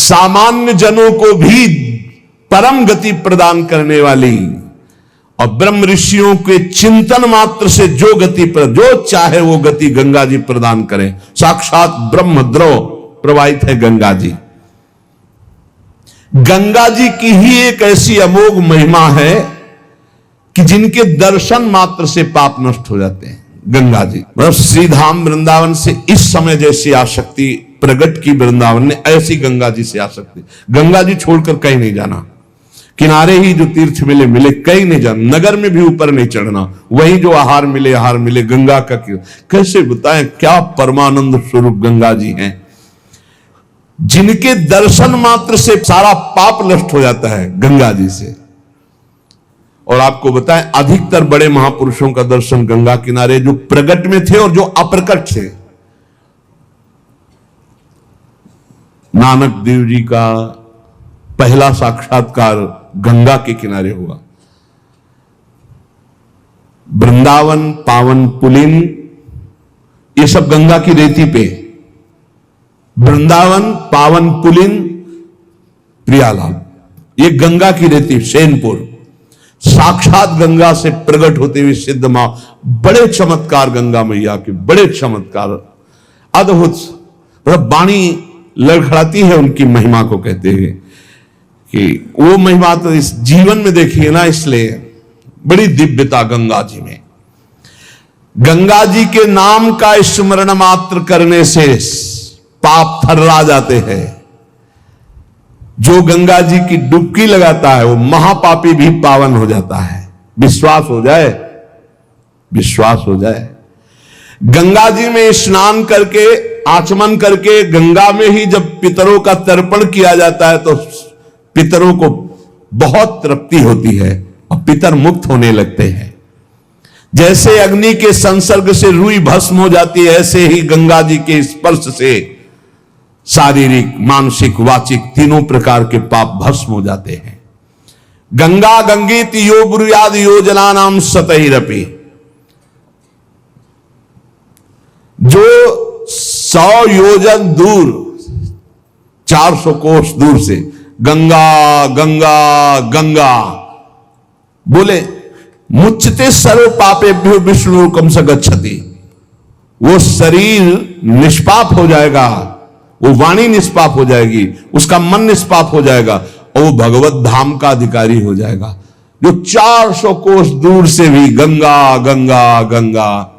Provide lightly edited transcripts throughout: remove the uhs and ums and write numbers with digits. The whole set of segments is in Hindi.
सामान्य जनों को भी परम गति प्रदान करने वाली और ब्रह्म ऋषियों के चिंतन मात्र से जो गति जो चाहे वो गति गंगा जी प्रदान करें। साक्षात ब्रह्म द्रव प्रवाहित है गंगा जी। गंगा जी की ही एक ऐसी अमोघ महिमा है कि जिनके दर्शन मात्र से पाप नष्ट हो जाते हैं। गंगा जी मतलब श्रीधाम वृंदावन से इस समय जैसी आसक्ति प्रकट की वृंदावन ने, ऐसी गंगा जी से आसक्ति। गंगा जी छोड़कर कहीं नहीं जाना, किनारे ही जो तीर्थ मिले मिले, कहीं नहीं जाना, नगर में भी ऊपर नहीं चढ़ना, वही जो आहार मिले गंगा का। कैसे बताएं क्या परमानंद स्वरूप गंगा जी हैं, जिनके दर्शन मात्र से सारा पाप नष्ट हो जाता है गंगा जी से। और आपको बताएं अधिकतर बड़े महापुरुषों का दर्शन गंगा किनारे जो प्रकट में थे और जो अप्रकट थे। नानक देव जी का पहला साक्षात्कार गंगा के किनारे हुआ। वृंदावन, पावन पुलिन, ये सब गंगा की रेती पे। वृंदावन, पावन पुलिन, प्रियालाल, ये गंगा की रेती, सेनपुर। साक्षात गंगा से प्रकट होते हुए सिद्ध मां, बड़े चमत्कार गंगा मैया के, बड़े चमत्कार, अद्भुत। वाणी लड़खड़ाती है उनकी महिमा को, कहते हैं कि वो महिमा तो इस जीवन में देखिए ना, इसलिए बड़ी दिव्यता गंगा जी में। गंगा जी के नाम का स्मरण मात्र करने से पाप थर्रा जाते हैं। जो गंगा जी की डुबकी लगाता है वो महापापी भी पावन हो जाता है। विश्वास हो जाए, विश्वास हो जाए। गंगा जी में स्नान करके, आचमन करके, गंगा में ही जब पितरों का तर्पण किया जाता है तो पितरों को बहुत तृप्ति होती है और पितर मुक्त होने लगते हैं। जैसे अग्नि के संसर्ग से रुई भस्म हो जाती है, ऐसे ही गंगा जी के स्पर्श से शारीरिक, मानसिक, वाचिक तीनों प्रकार के पाप भस्म हो जाते हैं। गंगा गंगीत यो ब्रूयाद योजना नाम सतैरपि। जो 100 योजन दूर, 400 कोस दूर से गंगा गंगा गंगा बोले, मुच्यते सर्व पापेभ्यो विष्णु कम स गच्छति, वो शरीर निष्पाप हो जाएगा, वो वाणी निष्पाप हो जाएगी, उसका मन निष्पाप हो जाएगा और वो भगवत धाम का अधिकारी हो जाएगा। जो 400 कोस दूर से भी गंगा गंगा गंगा,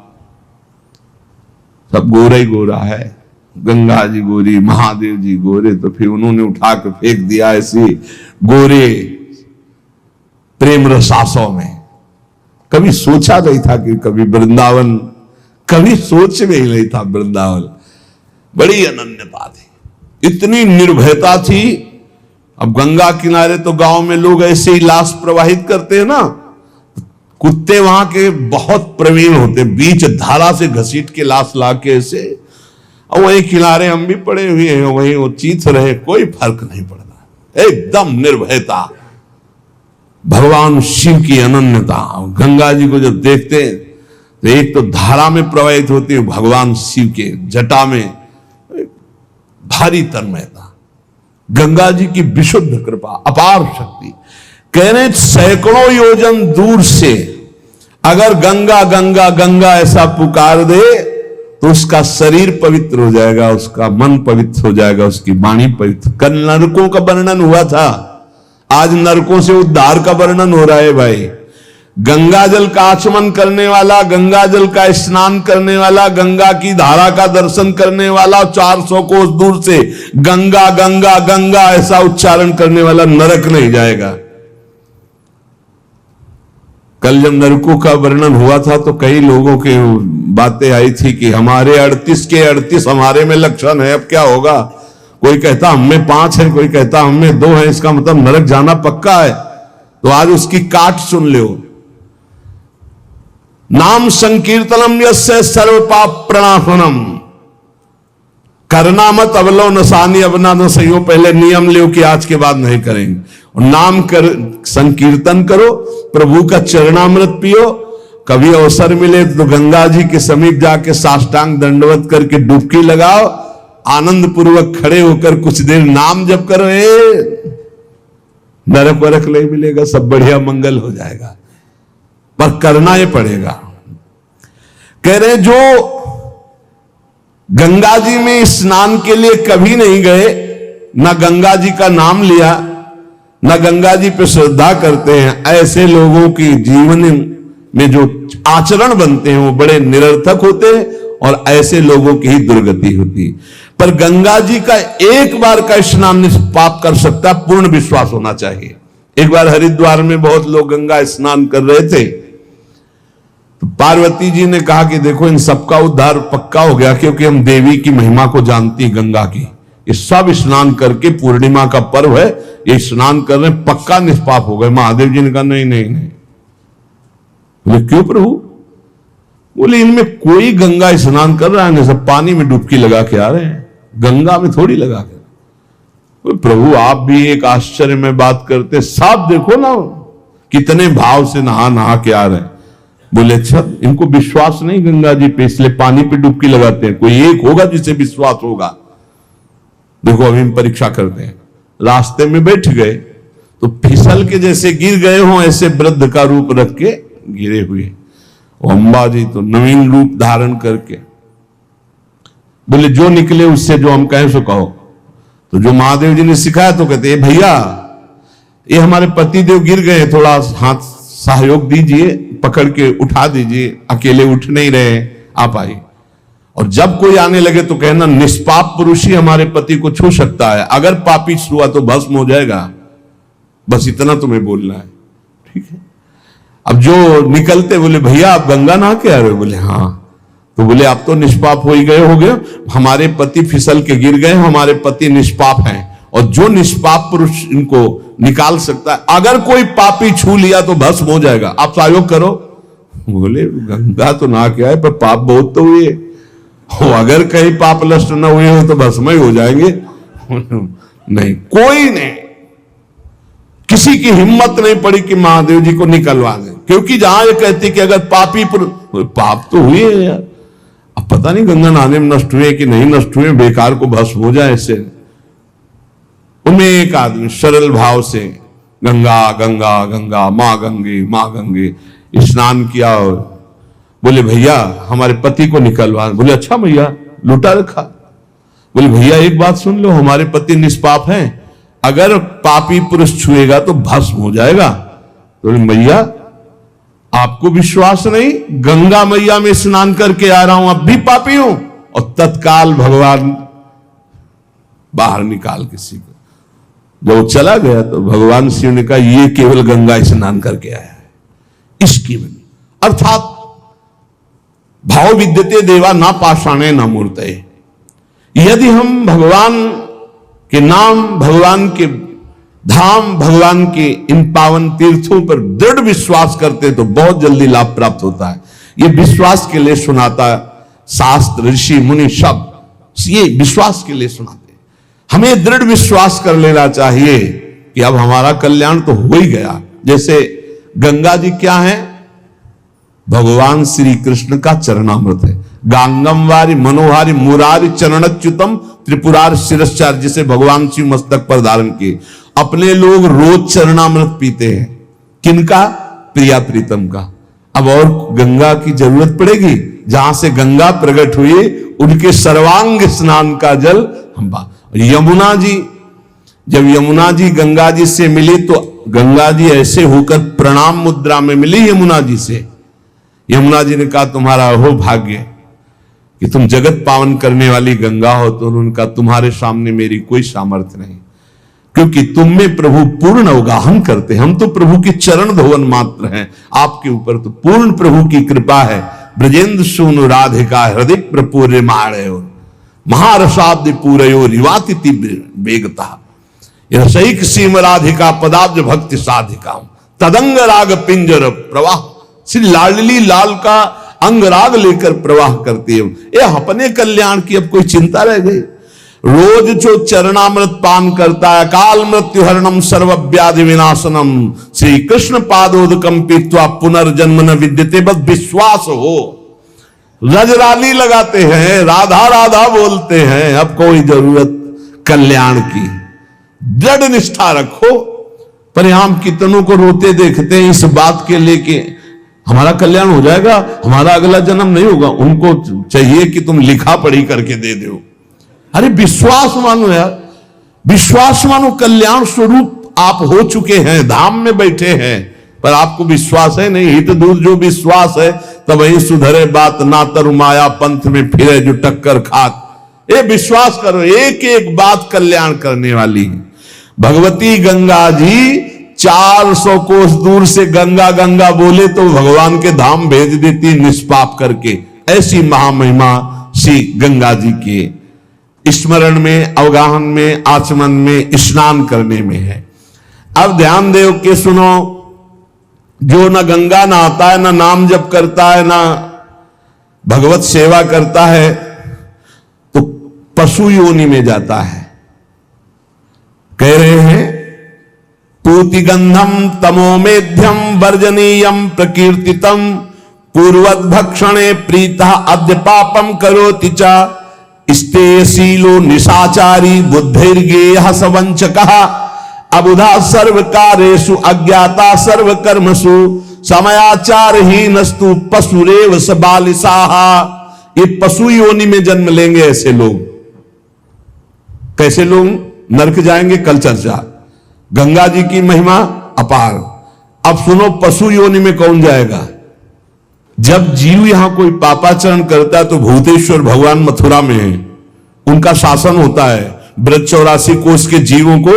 सब गोरा ही गोरा है। गंगा जी गोरी, महादेव जी गोरे, तो फिर उन्होंने उठा के फेंक दिया ऐसी गोरे प्रेम रसासों में। कभी सोचा नहीं था कि कभी वृंदावन, कभी सोच में ही नहीं था वृंदावन। बड़ी अनन्यता थी, इतनी निर्भयता थी। अब गंगा किनारे तो गांव में लोग ऐसे ही लाश प्रवाहित करते हैं ना, कुत्ते वहां के बहुत प्रवीण होते, बीच धारा से घसीट के लाश ला के ऐसे, और वहीं किनारे हम भी पड़े हुए हैं, वहीं वो चीथ रहे, कोई फर्क नहीं पड़ता, एकदम निर्भयता। भगवान शिव की अनन्यता। गंगा जी को जब देखते हैं तो एक तो धारा में प्रवाहित होती है, भगवान शिव के जटा में भारी तन्मयता। गंगा जी की विशुद्ध कृपा, अपार शक्ति। कहने सैकड़ों योजन दूर से अगर गंगा गंगा गंगा ऐसा पुकार दे तो उसका शरीर पवित्र हो जाएगा, उसका मन पवित्र हो जाएगा, उसकी वाणी पवित्र। कल नरकों का वर्णन हुआ था, आज नरकों से उद्धार का वर्णन हो रहा है भाई। गंगा जल का आचमन करने वाला, गंगा जल का स्नान करने वाला, गंगा की धारा का दर्शन करने वाला, 400 कोस दूर से गंगा गंगा गंगा ऐसा उच्चारण करने वाला नरक नहीं जाएगा। कल जब नरकों का वर्णन हुआ था तो कई लोगों की बातें आई थी कि हमारे 38 के 38 हमारे में लक्षण है, अब क्या होगा। कोई कहता हमें 5 है, कोई कहता हमें 2 है, इसका मतलब नरक जाना पक्का है। तो आज उसकी काट सुन लो। नाम संकीर्तनम यस्य सर्व पाप प्रणाशनम। करना मत अवलो नसानी अवना न सही। पहले नियम लो कि आज के बाद नहीं करेंगे। और नाम कर संकीर्तन करो, प्रभु का चरणामृत पियो। कभी अवसर मिले तो गंगा जी के समीप जाके साष्टांग दंडवत करके डुबकी लगाओ। आनंद पूर्वक खड़े होकर कुछ देर नाम जप करो, नरक वरक नहीं मिलेगा, सब बढ़िया मंगल हो जाएगा, पर करना ये पड़ेगा। कह रहे जो गंगा जी में स्नान के लिए कभी नहीं गए, ना गंगा जी का नाम लिया, ना गंगा जी पे श्रद्धा करते हैं, ऐसे लोगों की जीवन में जो आचरण बनते हैं वो बड़े निरर्थक होते हैं और ऐसे लोगों की ही दुर्गति होती। पर गंगा जी का एक बार का स्नान निष्पाप कर सकता, पूर्ण विश्वास होना चाहिए। एक बार हरिद्वार में बहुत लोग गंगा स्नान कर रहे थे, तो पार्वती जी ने कहा कि देखो इन सबका उद्धार पक्का हो गया, क्योंकि हम देवी की महिमा को जानती हैं, गंगा की। ये सब स्नान करके, पूर्णिमा का पर्व है, ये स्नान कर रहे हैं, पक्का निष्पाप हो गए। महादेव जी ने कहा नहीं नहीं नहीं। बोले क्यों प्रभु? बोले इनमें कोई गंगा स्नान कर रहा है नहीं, सब पानी में डुबकी लगा के आ रहे हैं, गंगा में थोड़ी लगा के। प्रभु आप भी एक आश्चर्य में बात करते, सब देखो ना कितने भाव से नहा नहा के आ रहे हैं। बोले अच्छा, इनको विश्वास नहीं गंगा जी पे, इसलिए पानी पे डुबकी लगाते हैं। कोई एक होगा जिसे विश्वास होगा। देखो अभी हम परीक्षा करते हैं। रास्ते में बैठ गए तो फिसल के जैसे गिर गए हो, ऐसे वृद्ध का रूप रख के गिरे हुए। अम्बा जी तो नवीन रूप धारण करके बोले जो निकले उससे जो हम कहें सो कहो। तो जो महादेव जी ने सिखाया तो कहते भैया ये हमारे पति देव गिर गए, थोड़ा हाथ सहयोग दीजिए, पकड़ के उठा दीजिए, अकेले उठ नहीं रहे, आप आइए। और जब कोई आने लगे तो कहना निष्पाप पुरुष ही हमारे पति को छू सकता है, अगर पापी छुआ तो भस्म हो जाएगा। बस इतना तुम्हें बोलना है, ठीक है। अब जो निकलते बोले भैया आप गंगा नहा के आ रहे हो? बोले हाँ। तो बोले आप तो निष्पाप हो ही गए होगे, हमारे पति फिसल के गिर गए, हमारे पति निष्पाप हैं, और जो निष्पाप पुरुष इनको निकाल सकता है, अगर कोई पापी छू लिया तो भस्म हो जाएगा, आप सहयोग करो। बोले गंगा तो नहा के आए पर पाप बहुत तो हुए हो, अगर कहीं पाप नष्ट न हुए हो तो भस्म ही हो जाएंगे। नहीं, कोई नहीं, किसी की हिम्मत नहीं पड़ी कि महादेव जी को निकलवा दें, क्योंकि जहां ये कहती कि अगर पापी पाप तो हुए हैं यार, अब पता नहीं गंगा नहाने में नष्ट हुए कि नहीं नष्ट हुए, बेकार को भस्म हो जाए ऐसे। उनमें एक आदमी सरल भाव से गंगा गंगा गंगा मां गंगे स्नान किया और बोले भैया हमारे पति को निकलवा। बोले अच्छा भैया, लुटा रखा। बोले भैया एक बात सुन लो, हमारे पति निष्पाप हैं, अगर पापी पुरुष छुएगा तो भस्म हो जाएगा। तो मैया आपको विश्वास नहीं, गंगा मैया में स्नान करके आ रहा हूं, अब भी पापी हूं। और तत्काल भगवान बाहर निकाल किसी को, जब चला गया तो भगवान शिव ने कहा ये केवल गंगा स्नान करके आया है, इसकी अर्थात भाव विद्यते देवा ना पाषाणे ना मूर्तये। यदि हम भगवान के नाम, भगवान के धाम, भगवान के इन पावन तीर्थों पर दृढ़ विश्वास करते तो बहुत जल्दी लाभ प्राप्त होता है। ये विश्वास के लिए सुनाता शास्त्र, ऋषि मुनि सब ये विश्वास के लिए सुनाते। हमें दृढ़ विश्वास कर लेना चाहिए कि अब हमारा कल्याण तो हो ही गया। जैसे गंगा जी क्या है? भगवान श्री कृष्ण का चरणामृत है। गांगम वारी मनोहारी मुरारी चरणच्युतम त्रिपुरार शिरश्चार, जिसे भगवान शिव मस्तक पर धारण किए। अपने लोग रोज चरणामृत पीते हैं, किनका? प्रिया प्रीतम का। अब और गंगा की जरूरत पड़ेगी? जहां से गंगा प्रकट हुई उनके सर्वांग स्नान का जल हम। यमुना जी, जब यमुना जी गंगा जी से मिली तो गंगा जी ऐसे होकर प्रणाम मुद्रा में मिली यमुना जी से। यमुना जी ने कहा तुम्हारा हो भाग्य कि तुम जगत पावन करने वाली गंगा हो। तो उनका तुम्हारे सामने मेरी कोई सामर्थ्य नहीं, क्योंकि तुम में प्रभु पूर्ण अवगाहन करते, हम तो प्रभु की चरण धोवन मात्र हैं। आपके ऊपर तो पूर्ण प्रभु की कृपा है। ब्रजेंद्र सूनु राधिका हृदय प्रपूर्य माणयो महारसाब्द पूरयो रिवाति वेगता रसैक सीम राधिका पदाब्ज भक्ति साधिका तदंग राग पिंजर प्रवाह। श्री लाडली लाल का अंग राग लेकर प्रवाह करती है। ये अपने कल्याण की अब कोई चिंता रह गई? रोज जो चरणामृत पान करता है, काल मृत्यु हरणम सर्व व्याधि विनाशनम श्री कृष्ण पादोदकम पीत्वा पुनर्जन्म न विद्यते। बस विश्वास हो, रजरानी लगाते हैं, राधा राधा बोलते हैं। अब कोई जरूरत कल्याण की, दृढ़ निष्ठा रखो। पर हम कितनों को रोते देखते हैं इस बात के लेके हमारा कल्याण हो जाएगा, हमारा अगला जन्म नहीं होगा। उनको चाहिए कि तुम लिखा पढ़ी करके दे दो। अरे विश्वास मानो यार, विश्वास मानो। कल्याण स्वरूप आप हो चुके हैं, धाम में बैठे हैं, पर आपको विश्वास है नहीं। हित दूर जो विश्वास है तब वही सुधरे बात, ना तरु माया पंथ में फिरे जो टक्कर खात। ये विश्वास करो, एक एक बात कल्याण करने वाली है। भगवती गंगा जी 400 कोस दूर से गंगा गंगा बोले तो भगवान के धाम भेज देती निष्पाप करके। ऐसी महामहिमा श्री गंगा जी के स्मरण में, अवगाहन में, आचमन में, स्नान करने में है। अब ध्यान दे के सुनो, जो न गंगा नहाता है, न नाम जप करता है, न भगवत सेवा करता है, तो पशु योनि में जाता है। कह रहे हैं पूति गंधम तमोमेध्यम वर्जनीयम प्रकीर्तितम पूर्वत भक्षणे प्रीता अद्य पापम करोति च स्तेयशीलो निशाचारी बुद्धिर्गेयः सवंचकः अबुधा सर्वकारेषु अज्ञाता सर्वकर्मसु समयाचारहीनस्तु पशुरेव स बालिसाः। ये पशु योनि में जन्म लेंगे ऐसे लोग। कैसे लोग नरक जाएंगे, कल चर्चा। गंगा जी की महिमा अपार। अब सुनो, पशु योनि में कौन जाएगा? जब जीव यहां कोई पापाचरण करता है तो भूतेश्वर भगवान मथुरा में है, उनका शासन होता है। ब्रज 84 कोष के जीवों को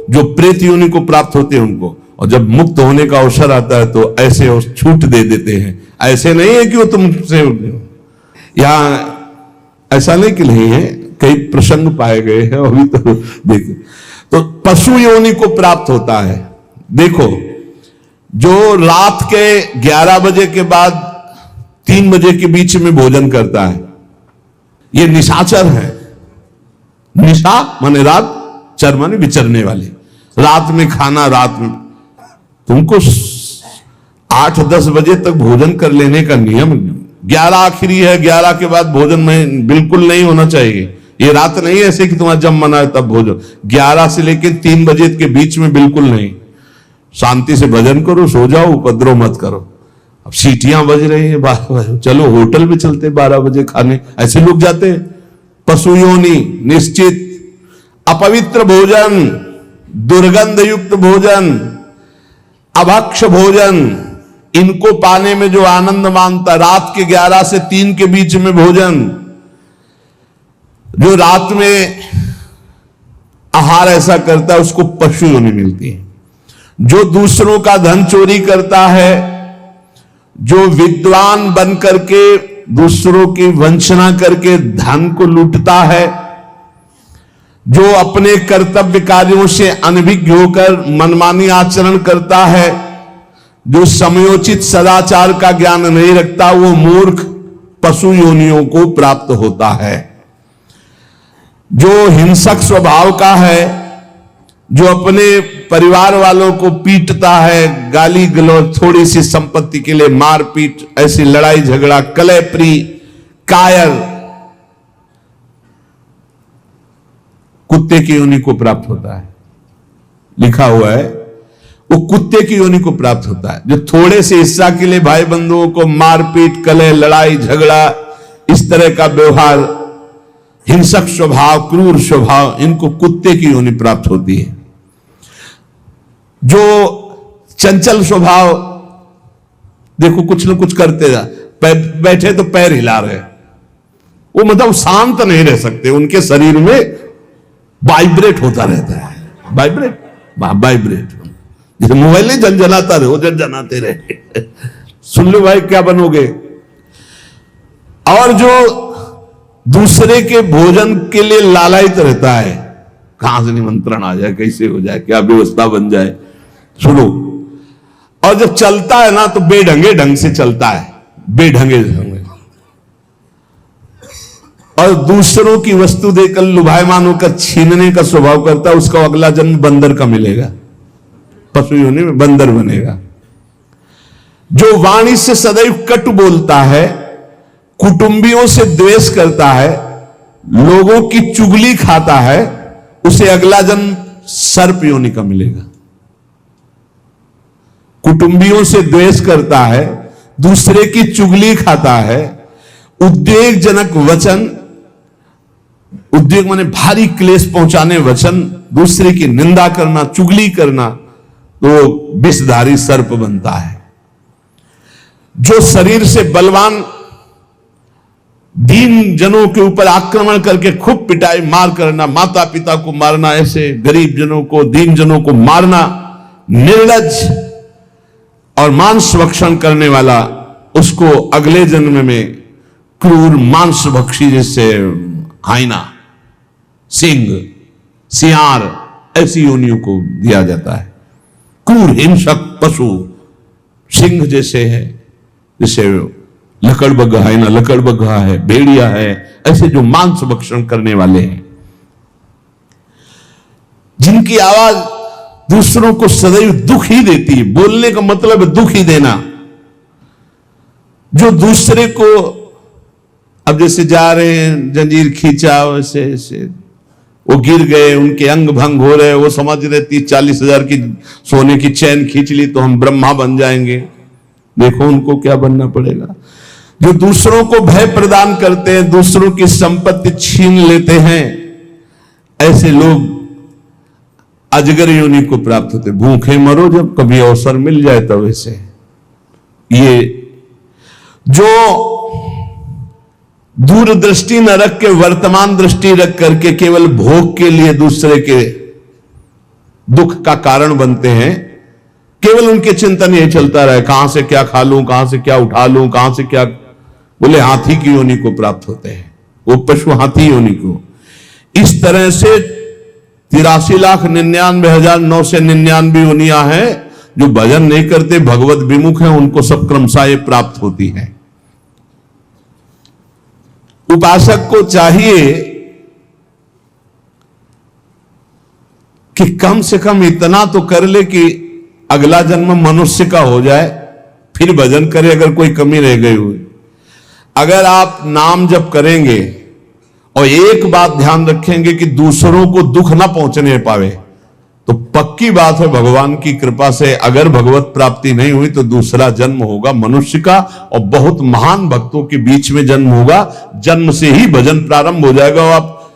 जो प्रेत योनि को प्राप्त होते हैं उनको, और जब मुक्त होने का अवसर आता है तो ऐसे छूट दे देते हैं। ऐसे नहीं है कि वो तुमसे, यहां ऐसा नहीं कि नहीं है, कई प्रसंग पाए गए हैं अभी तो देखिए। तो पशु योनि को प्राप्त होता है। देखो, जो रात के 11 बजे के बाद 3 बजे के बीच में भोजन करता है, ये निशाचर है। निशा माने रात, चर माने विचरने वाले। रात में खाना, रात में तुमको 8-10 बजे तक भोजन कर लेने का नियम। 11 आखिरी है, 11 के बाद भोजन में बिल्कुल नहीं होना चाहिए। ये रात नहीं है ऐसे कि तुम्हारा जब मन आए तब भोजन। 11 से लेकर 3 बजे के बीच में बिल्कुल नहीं। शांति से भजन करो, सो जाओ, उपद्रव मत करो। अब सीटियां बज रही है 12 बजे, चलो होटल में चलते 12 बजे खाने, ऐसे लोग जाते हैं। पशु योनि निश्चित। अपवित्र भोजन, दुर्गंध युक्त भोजन, अभक्ष भोजन, इनको पाने में जो आनंद मानता, रात के 11 से 3 के बीच में भोजन, जो रात में आहार ऐसा करता है उसको पशु योनि मिलती है। जो दूसरों का धन चोरी करता है, जो विद्वान बन करके दूसरों की वंचना करके धन को लूटता है, जो अपने कर्तव्य कार्यों से अनभिज्ञ होकर मनमानी आचरण करता है, जो समयोचित सदाचार का ज्ञान नहीं रखता, वो मूर्ख पशु योनियों को प्राप्त होता है। जो हिंसक स्वभाव का है, जो अपने परिवार वालों को पीटता है, गाली गलौज, थोड़ी सी संपत्ति के लिए मारपीट, ऐसी लड़ाई झगड़ा, कलहप्रिय, कायर, कुत्ते की योनि को प्राप्त होता है। लिखा हुआ है वो कुत्ते की योनि को प्राप्त होता है। जो थोड़े से हिस्सा के लिए भाई बंधुओं को मारपीट, कलह, लड़ाई झगड़ा, इस तरह का व्यवहार, हिंसक स्वभाव, क्रूर स्वभाव, इनको कुत्ते की योनि प्राप्त होती है। जो चंचल स्वभाव, देखो कुछ न कुछ करते जा, बैठे तो पैर हिला रहे, वो मतलब शांत नहीं रह सकते, उनके शरीर में वाइब्रेट होता रहता है। वाइब्रेट जैसे मोबाइल नहीं झनझनाता रहे, वो झनझनाते रहे। सुन लो भाई क्या बनोगे। और जो दूसरे के भोजन के लिए लालायित रहता है, कहां से निमंत्रण आ जाए, कैसे हो जाए, क्या व्यवस्था बन जाए, सुनो। और जब चलता है ना तो बेढंगे ढंग से चलता है, बेढंगे ढंग। और दूसरों की वस्तु देकर लुभायमान होकर छीनने का स्वभाव करता है, उसका अगला जन्म बंदर का मिलेगा, पशु योनि में बंदर बनेगा। जो वाणी से सदैव कटु बोलता है, कुटुंबियों से द्वेष करता है, लोगों की चुगली खाता है, उसे अगला जन्म सर्प योनि का मिलेगा। कुटुंबियों से द्वेष करता है, दूसरे की चुगली खाता है, उद्वेगजनक वचन, उद्वेग माने भारी क्लेश पहुंचाने वचन, दूसरे की निंदा करना, चुगली करना, तो विषधारी सर्प बनता है। जो शरीर से बलवान दीन जनों के ऊपर आक्रमण करके खूब पिटाई मार करना, माता पिता को मारना, ऐसे गरीब जनों को, दीन जनों को मारना, निर्लज और मांस भक्षण करने वाला, उसको अगले जन्म में क्रूर मांस भक्षी, जैसे हाइना, सिंह, सियार, ऐसी योनियों को दिया जाता है। क्रूर हिंसक पशु सिंह जैसे है, जैसे लकड़बग्घा है ना, लकड़बग्घा है, भेड़िया है, ऐसे जो मांस भक्षण करने वाले हैं, जिनकी आवाज दूसरों को सदैव दुख ही देती है। बोलने का मतलब है दुख ही देना। जो दूसरे को, अब जैसे जा रहे हैं, जंजीर खींचा, वैसे ऐसे वो गिर गए, उनके अंग भंग हो रहे, वो समझ रहे 30-40 हजार की सोने की चैन खींच ली तो हम ब्रह्मा बन जाएंगे। देखो उनको क्या बनना पड़ेगा। जो दूसरों को भय प्रदान करते हैं, दूसरों की संपत्ति छीन लेते हैं, ऐसे लोग अजगर योनि को प्राप्त होते। भूखे मरो जब कभी अवसर मिल जाए तब। ऐसे ये जो दूरदृष्टि न रख के वर्तमान दृष्टि रख करके केवल भोग के लिए दूसरे के दुख का कारण बनते हैं, केवल उनके चिंतन यही चलता रहे, कहां से क्या खा लूं, कहां से क्या उठा लूं, कहां से क्या, बोले हाथी की योनि को प्राप्त होते हैं, वो पशु हाथी योनि को। इस तरह से 83,99,999 योनियां हैं। जो भजन नहीं करते, भगवत विमुख हैं, उनको सब क्रमशः ये प्राप्त होती है। उपासक को चाहिए कि कम से कम इतना तो कर ले कि अगला जन्म मनुष्य का हो जाए, फिर भजन करे अगर कोई कमी रह गई हुई। अगर आप नाम जप करेंगे और एक बात ध्यान रखेंगे कि दूसरों को दुख ना पहुंचने पावे, तो पक्की बात है भगवान की कृपा से अगर भगवत प्राप्ति नहीं हुई तो दूसरा जन्म होगा मनुष्य का, और बहुत महान भक्तों के बीच में जन्म होगा। जन्म से ही भजन प्रारंभ हो जाएगा और आप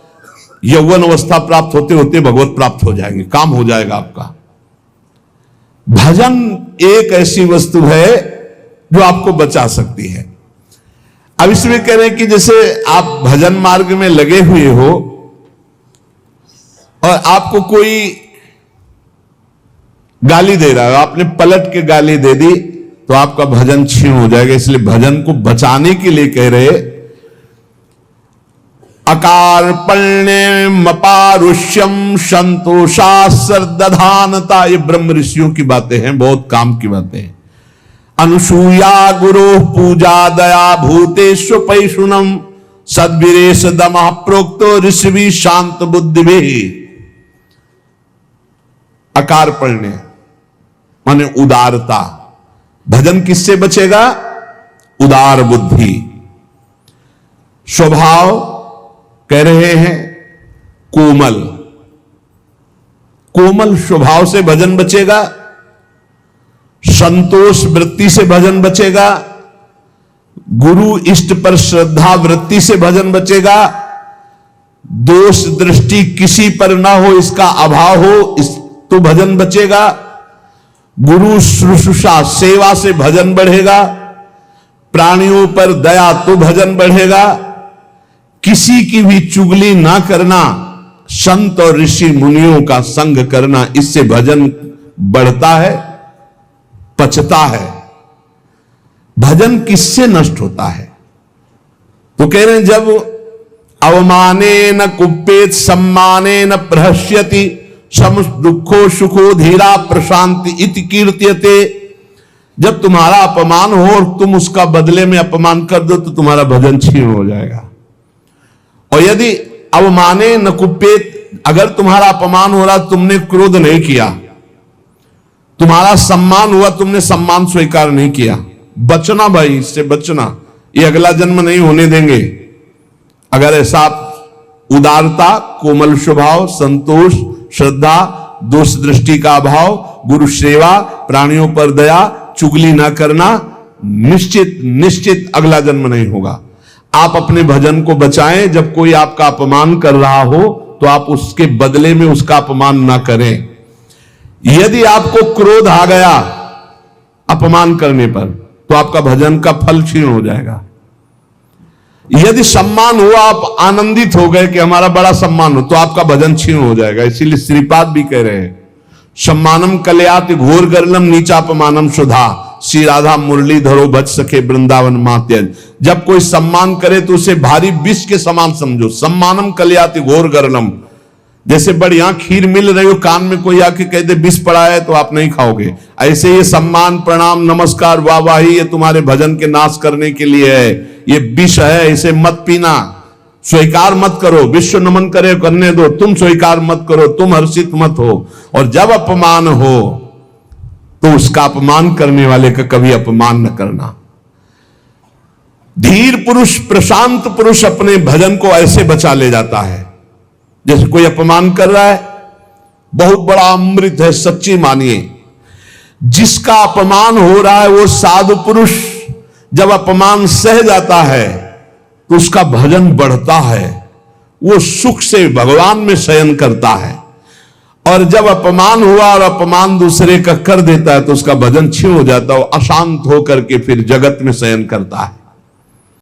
यौवन अवस्था प्राप्त होते होते भगवत प्राप्त हो जाएंगे, काम हो जाएगा आपका। भजन एक ऐसी वस्तु है जो आपको बचा सकती है। अब इसमें कह रहे हैं कि जैसे आप भजन मार्ग में लगे हुए हो और आपको कोई गाली दे रहा है, आपने पलट के गाली दे दी तो आपका भजन क्षीण हो जाएगा। इसलिए भजन को बचाने के लिए कह रहे, अकार्पण्यमपारुष्यम संतोषा सर्दधानता, ये ब्रह्म ऋषियों की बातें हैं, बहुत काम की बातें हैं। अनुसूया गुरो पूजा दया भूतेश्व पैशुनम सद्वीरेश दमः प्रोक्तो ऋषि शांत बुद्धि भी। अकार्पण्य माने उदारता। भजन किससे बचेगा? उदार बुद्धि। स्वभाव कह रहे हैं कोमल, कोमल स्वभाव से भजन बचेगा। संतोष वृत्ति से भजन बचेगा। गुरु इष्ट पर श्रद्धा वृत्ति से भजन बचेगा। दोष दृष्टि किसी पर ना हो, इसका अभाव हो, तो भजन बचेगा। गुरु शुश्रूषा सेवा से भजन बढ़ेगा। प्राणियों पर दया तो भजन बढ़ेगा। किसी की भी चुगली ना करना, संत और ऋषि मुनियों का संग करना, इससे भजन बढ़ता है, पचता है। भजन किससे नष्ट होता है? तो कह रहे हैं जब अवमाने न कुप्पेत सम्माने न प्रहस्यति सम दुखो सुखो धीरा प्रशांति इति कीर्त्यते। जब तुम्हारा अपमान हो और तुम उसका बदले में अपमान कर दो तो तुम्हारा भजन क्षीण हो जाएगा। और यदि अवमाने न कुप्पेत, अगर तुम्हारा अपमान हो रहा, तुमने क्रोध नहीं किया, तुम्हारा सम्मान हुआ, तुमने सम्मान स्वीकार नहीं किया, बचना भाई, इससे बचना। ये अगला जन्म नहीं होने देंगे। अगर ऐसा उदारता, कोमल स्वभाव, संतोष, श्रद्धा, दोष दृष्टि का अभाव, गुरु सेवा, प्राणियों पर दया, चुगली ना करना, निश्चित निश्चित अगला जन्म नहीं होगा। आप अपने भजन को बचाएं। जब कोई आपका अपमान कर रहा हो तो आप उसके बदले में उसका अपमान ना करें। यदि आपको क्रोध आ गया अपमान करने पर तो आपका भजन का फल क्षीण हो जाएगा। यदि सम्मान हुआ, आप आनंदित हो गए कि हमारा बड़ा सम्मान हो, तो आपका भजन क्षीण हो जाएगा। इसीलिए श्रीपाद भी कह रहे हैं, सम्मानम कल्याति घोर गर्लम नीचापमानम सुधा, श्री राधा मुरली धरो बच सके वृंदावन मात्यज। जब कोई सम्मान करे तो उसे भारी विष के समान समझो। सम्मानम कल्याति घोर गर्लम, जैसे बढ़िया खीर मिल रही हो, कान में कोई आके कह दे विष पड़ा है तो आप नहीं खाओगे। ऐसे ये सम्मान, प्रणाम, नमस्कार, वाहवाही ये तुम्हारे भजन के नाश करने के लिए है, ये विष है, इसे मत पीना, स्वीकार मत करो। विश्व नमन करे करने दो, तुम स्वीकार मत करो, तुम हर्षित मत हो। और जब अपमान हो तो उसका अपमान करने वाले का कभी अपमान न करना। धीर पुरुष, प्रशांत पुरुष अपने भजन को ऐसे बचा ले जाता है। जैसे कोई अपमान कर रहा है, बहुत बड़ा अमृत है, सच्ची मानिए। जिसका अपमान हो रहा है वो साधु पुरुष जब अपमान सह जाता है तो उसका भजन बढ़ता है, वो सुख से भगवान में शयन करता है। और जब अपमान हुआ और अपमान दूसरे का कर देता है तो उसका भजन क्षीण हो जाता है, वो अशांत होकर के फिर जगत में शयन करता है।